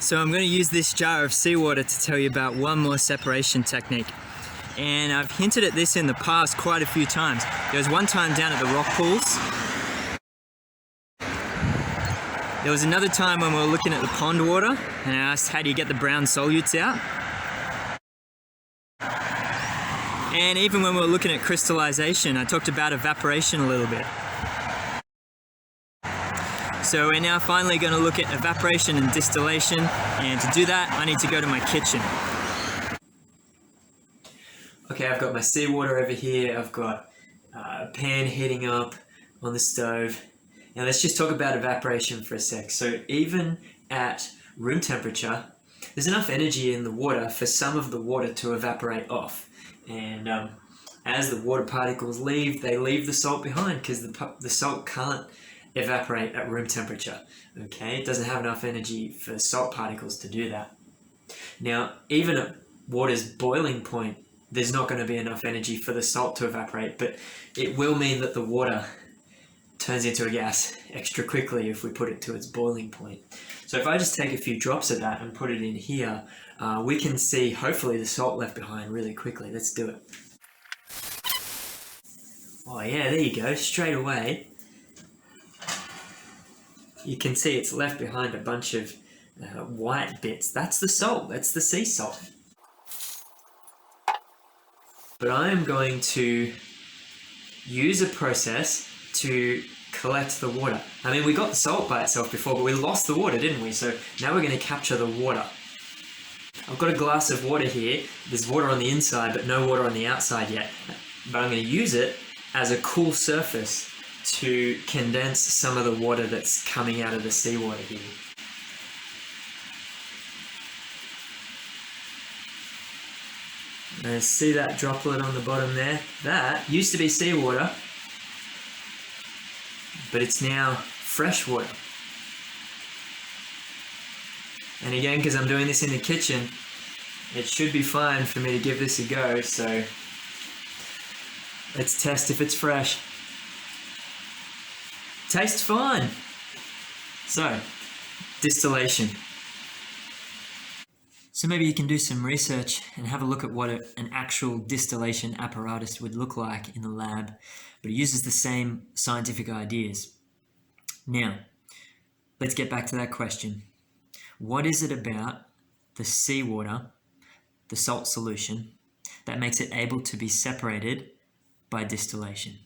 So I'm going to use this jar of seawater to tell you about one more separation technique. And I've hinted at this in the past quite a few times. There was one time down at the rock pools. There was another time when we were looking at the pond water and I asked, how do you get the brown solutes out? And even when we were looking at crystallization, I talked about evaporation a little bit. So we're now finally going to look at evaporation and distillation, and to do that I need to go to my kitchen. Okay, I've got my seawater over here, I've got a pan heating up on the stove. Now let's just talk about evaporation for a sec. So even at room temperature, there's enough energy in the water for some of the water to evaporate off. And as the water particles leave, they leave the salt behind because the salt can't evaporate at room temperature. Okay, it doesn't have enough energy for salt particles to do that. Now, even at water's boiling point, there's not going to be enough energy for the salt to evaporate, but it will mean that the water turns into a gas extra quickly if we put it to its boiling point. So if I just take a few drops of that and put it in here, we can see hopefully the salt left behind really quickly. Let's do it. Oh yeah, there you go, straight away. You can see it's left behind a bunch of white bits. That's the salt, that's the sea salt. But I am going to use a process to collect the water. I mean, we got the salt by itself before, but we lost the water, didn't we? So now we're going to capture the water. I've got a glass of water here. There's water on the inside, but no water on the outside yet. But I'm going to use it as a cool surface to condense some of the water that's coming out of the seawater here. And see that droplet on the bottom there? That used to be seawater, but it's now fresh water. And again, because I'm doing this in the kitchen, it should be fine for me to give this a go, so let's test if it's fresh. Tastes fine. So, distillation. So maybe you can do some research and have a look at what an actual distillation apparatus would look like in the lab, but it uses the same scientific ideas. Now, let's get back to that question. What is it about the seawater, the salt solution, that makes it able to be separated by distillation?